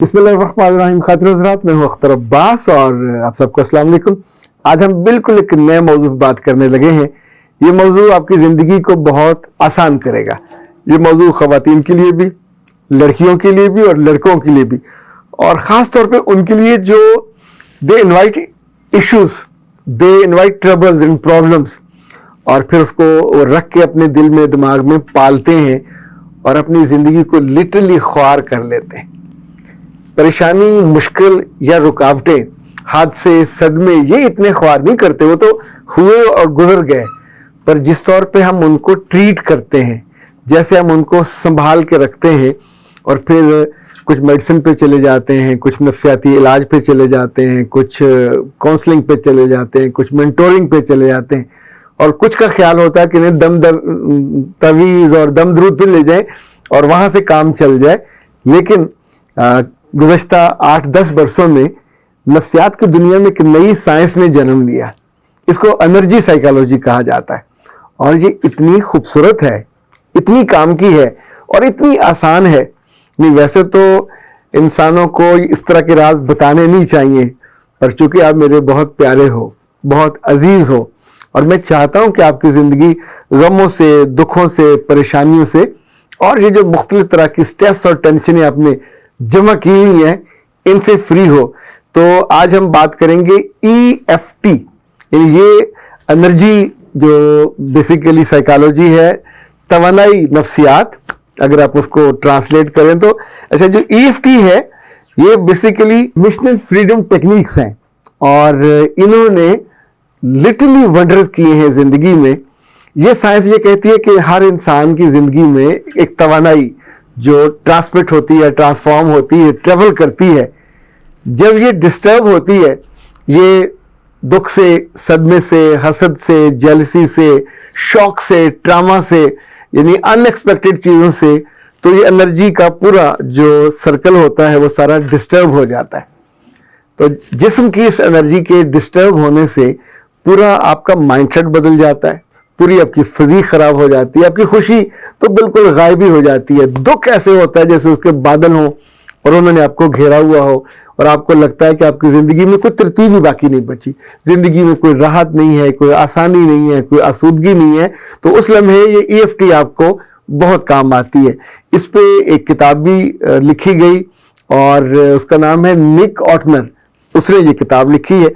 بسم اللہ الرحمن الرحیم. خاطر حضرات، میں ہوں اختر عباس اور آپ سب کو السلام علیکم. آج ہم بالکل ایک نئے موضوع پر بات کرنے لگے ہیں. یہ موضوع آپ کی زندگی کو بہت آسان کرے گا. یہ موضوع خواتین کے لیے بھی، لڑکیوں کے لیے بھی اور لڑکوں کے لیے بھی، اور خاص طور پہ ان کے لیے جو the invite issues, the invite troubles and problems, اور پھر اس کو رکھ کے اپنے دل میں دماغ میں پالتے ہیں اور اپنی زندگی کو لٹرلی خوار کر لیتے ہیں. پریشانی، مشکل یا رکاوٹیں، حادثے، صدمے یہ اتنے خوار نہیں کرتے، وہ تو ہوئے اور گزر گئے. پر جس طور پہ ہم ان کو ٹریٹ کرتے ہیں، جیسے ہم ان کو سنبھال کے رکھتے ہیں، اور پھر کچھ میڈیسن پہ چلے جاتے ہیں، کچھ نفسیاتی علاج پہ چلے جاتے ہیں، کچھ کاؤنسلنگ پہ چلے جاتے ہیں، کچھ مینٹورنگ پہ چلے جاتے ہیں، اور کچھ کا خیال ہوتا ہے کہ نہیں تویز اور دم درود پہ لے جائیں اور وہاں سے کام چل جائے. لیکن گزشتہ 8-10 برسوں میں نفسیات کی دنیا میں ایک نئی سائنس نے جنم لیا. اس کو انرجی سائیکالوجی کہا جاتا ہے، اور یہ اتنی خوبصورت ہے، اتنی کام کی ہے اور اتنی آسان ہے. نہیں، ویسے تو انسانوں کو اس طرح کے راز بتانے نہیں چاہیے، پر چونکہ آپ میرے بہت پیارے ہو، بہت عزیز ہو، اور میں چاہتا ہوں کہ آپ کی زندگی غموں سے، دکھوں سے، پریشانیوں سے، اور یہ جو مختلف طرح کی سٹریس اور ٹینشنیں آپ نے جمع کی ہوئی ہیں، ان سے فری ہو. تو آج ہم بات کریں گے EFT، یعنی یہ انرجی جو بیسیکلی سائیکالوجی ہے، توانائی نفسیات، اگر آپ اس کو ٹرانسلیٹ کریں تو. اچھا، جو EFT ہے یہ بیسیکلی مشنل فریڈم ٹیکنیکس ہیں، اور انہوں نے لٹرلی ونڈرز کیے ہیں زندگی میں. یہ سائنس یہ کہتی ہے کہ ہر انسان کی زندگی میں ایک توانائی جو ٹرانسمٹ ہوتی ہے، ٹرانسفارم ہوتی ہے، ٹریول کرتی ہے، جب یہ ڈسٹرب ہوتی ہے، یہ دکھ سے، صدمے سے، حسد سے، جیلسی سے، شوق سے، ٹراما سے، یعنی ان ایکسپیکٹڈ چیزوں سے، تو یہ انرجی کا پورا جو سرکل ہوتا ہے وہ سارا ڈسٹرب ہو جاتا ہے. تو جسم کی اس انرجی کے ڈسٹرب ہونے سے پورا آپ کا مائنڈ سیٹ بدل جاتا ہے، پوری آپ کی فزیک خراب ہو جاتی ہے، آپ کی خوشی تو بالکل غائب ہی ہو جاتی ہے. دکھ ایسے ہوتا ہے جیسے اس کے بادل ہوں اور انہوں نے آپ کو گھیرا ہوا ہو، اور آپ کو لگتا ہے کہ آپ کی زندگی میں کوئی ترتیب ہی باقی نہیں بچی، زندگی میں کوئی راحت نہیں ہے، کوئی آسانی نہیں ہے، کوئی آسودگی نہیں ہے. تو اس لمحے یہ EFT آپ کو بہت کام آتی ہے. اس پہ ایک کتاب بھی لکھی گئی، اور اس کا نام ہے نک آٹمر، اس نے یہ کتاب لکھی ہے.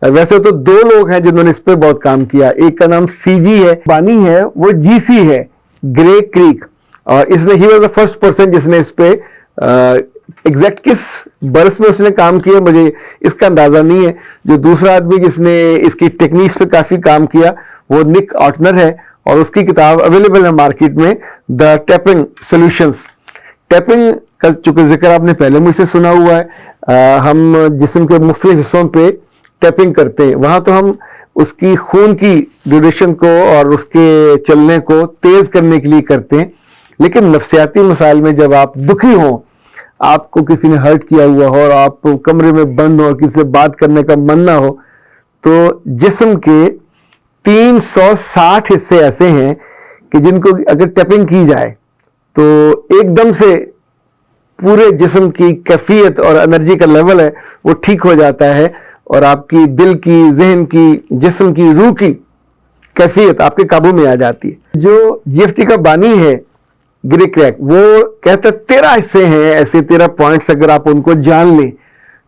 ویسے تو 2 لوگ ہیں جنہوں نے اس پہ بہت کام کیا. ایک کا نام CG ہے، بانی ہے، وہ GC ہے، گرے کریک، اور اس نے he was the first person جس نے اس پہ ایگزیکٹ کس برس میں اس نے کام کیا مجھے اس کا اندازہ نہیں ہے. جو دوسرا آدمی جس نے اس کی ٹیکنیکس پہ کافی کام کیا وہ نک آٹنر ہے، اور اس کی کتاب اویلیبل ہے مارکیٹ میں، دا ٹیپنگ سولوشنز. ٹیپنگ کا چونکہ ذکر آپ نے پہلے مجھ سے سنا ہوا ہے، ہم جسم کے مختلف حصوں پہ ٹیپنگ کرتے ہیں. وہاں تو ہم اس کی خون کی ڈیوریشن کو اور اس کے چلنے کو تیز کرنے کے لیے کرتے ہیں. لیکن نفسیاتی مسائل میں جب آپ دکھی ہوں، آپ کو کسی نے ہرٹ کیا ہوا ہو اور آپ کمرے میں بند ہو اور کسی سے بات کرنے کا من نہ ہو، تو جسم کے 360 حصے ایسے ہیں کہ جن کو اگر ٹیپنگ کی جائے تو ایک دم سے پورے جسم کی کیفیت اور انرجی کا لیول ہے وہ ٹھیک ہو جاتا ہے، اور آپ کی دل کی، ذہن کی، جسم کی، روح کی کیفیت آپ کے قابو میں آ جاتی ہے. جو EFT کا بانی ہے گرے کریک، وہ کہتا ہے 13 حصے ہیں ایسے، 13 پوائنٹس، اگر آپ ان کو جان لیں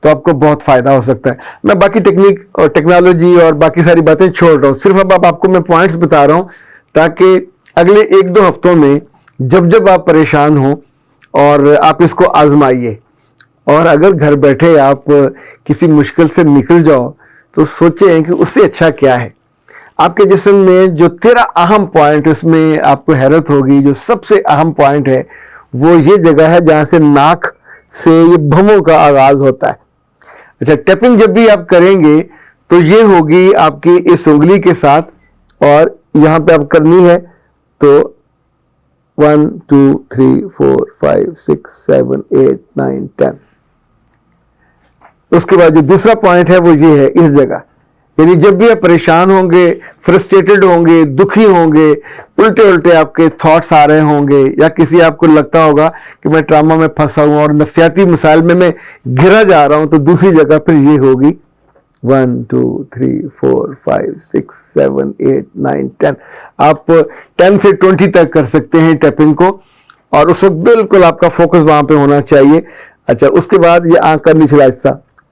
تو آپ کو بہت فائدہ ہو سکتا ہے. میں باقی ٹیکنیک اور ٹیکنالوجی اور باقی ساری باتیں چھوڑ رہا ہوں، صرف اب آپ کو میں پوائنٹس بتا رہا ہوں تاکہ اگلے 1-2 ہفتوں میں جب آپ پریشان ہوں اور آپ اس کو آزمائیے. اور اگر گھر بیٹھے آپ کسی مشکل سے نکل جاؤ تو سوچیں کہ اس سے اچھا کیا ہے. آپ کے جسم میں جو 13 اہم پوائنٹ، اس میں آپ کو حیرت ہوگی، جو سب سے اہم پوائنٹ ہے وہ یہ جگہ ہے جہاں سے ناک سے یہ بھووں کا آغاز ہوتا ہے. اچھا، ٹیپنگ جب بھی آپ کریں گے تو یہ ہوگی آپ کی اس انگلی کے ساتھ، اور یہاں پہ آپ کرنی ہے تو 1 2 3 4 5 6 7 8 9 10. اس کے بعد جو دوسرا پوائنٹ ہے وہ یہ ہے، اس جگہ یعنی جب بھی آپ پریشان ہوں گے، فرسٹریٹڈ ہوں گے، دکھی ہوں گے، الٹے الٹے آپ کے تھاٹس آ رہے ہوں گے، یا کسی آپ کو لگتا ہوگا کہ میں ٹراما میں پھنسا ہوں اور نفسیاتی مسائل میں گھرا جا رہا ہوں، تو دوسری جگہ پھر یہ ہوگی 1 2 3 4 5 6 7 8 9 10. آپ 10 سے 20 تک کر سکتے ہیں ٹیپنگ کو، اور اس وقت بالکل آپ کا فوکس وہاں پہ ہونا چاہیے. اچھا، اس کے بعد یہ آنکھ کا نچلا حصہ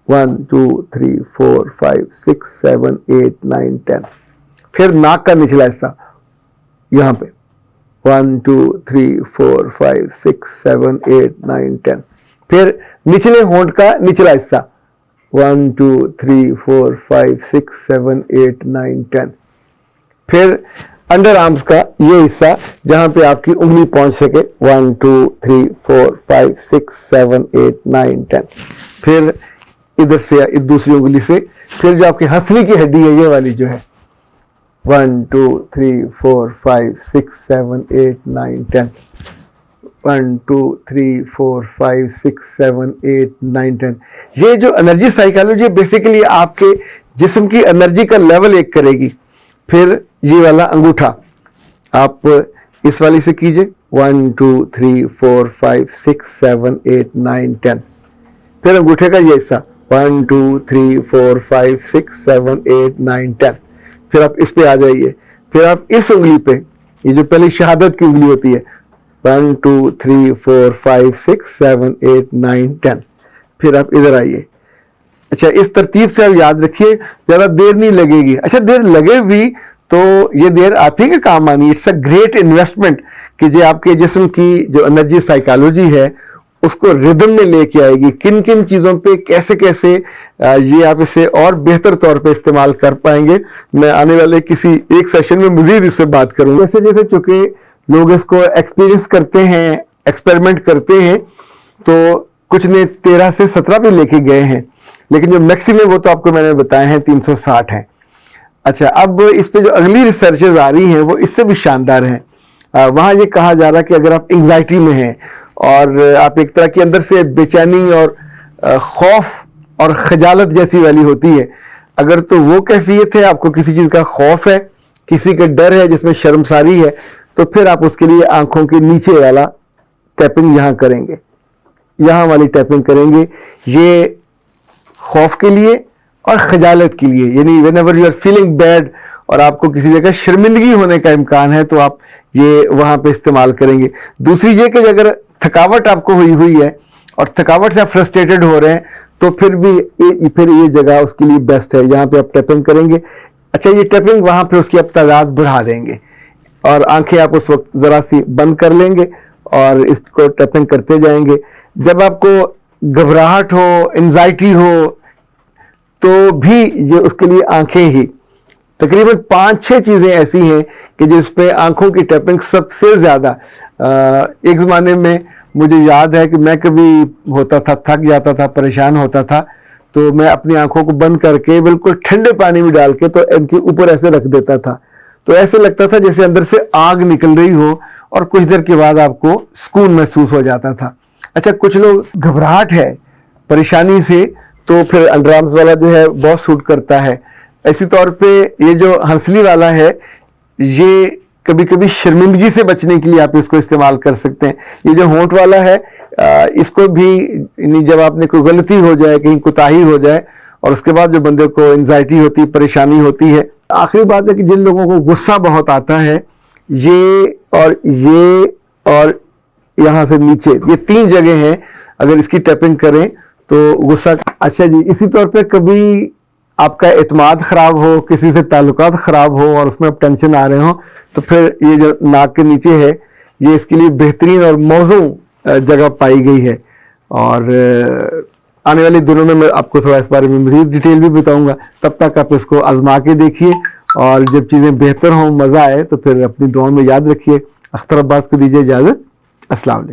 1 2 3 4 5 6 7 8 9 10. پھر ناک کا نچلا حصہ یہاں پہ 1 2 3 4 5 6 7 8 9 10. پھر نچلے ہونٹ کا نچلا حصہ 1 2 3 4 5 6 7 8 9 10. پھر انڈر آرمز کا یہ حصہ جہاں پہ آپ کی انگلی پہنچ سکے 1 2 3 4 5 6 7 8 9 10. پھر ادھر سے دوسری انگلی سے پھر جو آپ کی ہنسلی کی ہڈی ہے یہ والی جو ہے 1 2 3 4 5 6 7 8 9 10. 1 2 3 4 5 6 7 8 9 10. یہ جو انرجی سائیکالوجی بیسیکلی آپ کے جسم کی انرجی کا لیول ایک کرے گی. پھر یہ والا انگوٹھا آپ اس والی سے کیجئے 1 2 3 4 5 6 7 8 9 10. پھر انگوٹھے کا یہ حصہ 1 2 3 4 5 6 7 8 9 10. پھر آپ اس پہ آ جائیے. پھر آپ اس انگلی پہ، یہ جو پہلی شہادت کی انگلی ہوتی ہے 1 2 3 4 5 6 7 8 9 10. پھر آپ ادھر آئیے. اچھا، اس ترتیب سے آپ یاد رکھیے، زیادہ دیر نہیں لگے گی. اچھا، دیر لگے بھی تو یہ دیر آپ ہی کے کام آنی. اٹس اے گریٹ انویسٹمنٹ کہ جو آپ کے جسم کی جو انرجی سائیکالوجی ہے اس کو ردم میں لے کے آئے گی. کن کن چیزوں پہ کیسے کیسے یہ آپ اسے اور بہتر طور پہ استعمال کر پائیں گے، میں آنے والے کسی ایک سیشن میں مزید اس پہ بات کروں گا. جیسے جیسے چونکہ لوگ اس کو ایکسپیرینس کرتے ہیں، ایکسپیریمنٹ کرتے ہیں، تو کچھ نے 13 سے 17 بھی لے کے گئے ہیں، لیکن جو میکسیمم وہ تو آپ کو میں نے بتایا ہیں 360 ہیں. اچھا، اب اس پہ جو اگلی ریسرچز آ رہی ہیں وہ اس سے بھی شاندار ہیں. وہاں یہ کہا جا رہا ہے کہ اگر آپ انگزائٹی میں ہیں اور آپ ایک طرح کی اندر سے بے چینی اور خوف اور خجالت جیسی والی ہوتی ہے، اگر تو وہ کیفیت ہے، آپ کو کسی چیز کا خوف ہے، کسی کا ڈر ہے جس میں شرمساری ہے، تو پھر آپ اس کے لیے آنکھوں کے نیچے والا ٹیپنگ یہاں کریں گے، یہاں والی ٹیپنگ کریں گے. یہ خوف کے لیے اور خجالت کے لیے، یعنی whenever you are feeling bad اور آپ کو کسی جگہ شرمندگی ہونے کا امکان ہے تو آپ یہ وہاں پہ استعمال کریں گے. دوسری یہ کہ اگر تھکاوٹ آپ کو ہوئی ہے اور تھکاوٹ سے آپ فرسٹریٹڈ ہو رہے ہیں تو پھر یہ جگہ اس کے لیے بیسٹ ہے، یہاں پہ آپ ٹیپنگ کریں گے. اچھا، یہ ٹیپنگ وہاں پہ اس کی آپ تعداد بڑھا دیں گے اور آنکھیں آپ اس وقت ذرا سی بند کر لیں گے اور اس کو ٹیپنگ کرتے جائیں گے. جب آپ کو گھبراہٹ ہو، انزائٹی ہو، تو بھی یہ اس کے لیے آنکھیں ہی تقریباً 5-6 چیزیں ایسی ہیں کہ جس پہ آنکھوں کی ٹیپنگ سب سے زیادہ. ایک زمانے میں مجھے یاد ہے کہ میں کبھی ہوتا تھا، تھک جاتا تھا، پریشان ہوتا تھا، تو میں اپنی آنکھوں کو بند کر کے بالکل ٹھنڈے پانی میں ڈال کے تو ان کے اوپر ایسے رکھ دیتا تھا، تو ایسے لگتا تھا جیسے اندر سے آگ نکل رہی ہو اور کچھ دیر کے بعد آپ کو سکون محسوس ہو جاتا تھا. اچھا، کچھ لوگ گھبراہٹ ہے پریشانی سے تو پھر انڈر آرمز والا جو ہے بہت سوٹ کرتا ہے. اسی طور پہ یہ جو ہنسلی والا ہے یہ کبھی کبھی شرمندگی سے بچنے کے لیے آپ اس کو استعمال کر سکتے ہیں. یہ جو ہونٹ والا ہے اس کو بھی جب آپ نے کوئی غلطی ہو جائے، کہیں کوتاہی ہو جائے اور اس کے بعد جو بندے کو انزائٹی ہوتی، پریشانی ہوتی ہے. آخری بات ہے کہ جن لوگوں کو غصہ بہت آتا ہے، یہ اور یہاں سے نیچے یہ 3 جگہ ہیں، اگر اس کی ٹیپنگ کریں تو غصہ. اچھا جی، اسی طور پہ کبھی آپ کا اعتماد خراب ہو، کسی سے تعلقات خراب ہو اور اس میں اب ٹینشن آ رہے ہوں، تو پھر یہ جو ناک کے نیچے ہے یہ اس کے لیے بہترین اور موزوں جگہ پائی گئی ہے. اور آنے والے دنوں میں آپ کو تھوڑا اس بارے میں مزید ڈیٹیل بھی بتاؤں گا. تب تک آپ اس کو آزما کے دیکھیے اور جب چیزیں بہتر ہوں، مزہ آئے، تو پھر اپنی دعاؤں میں یاد رکھیے. اختر عباس کو دیجیے اجازت. السلام علیکم.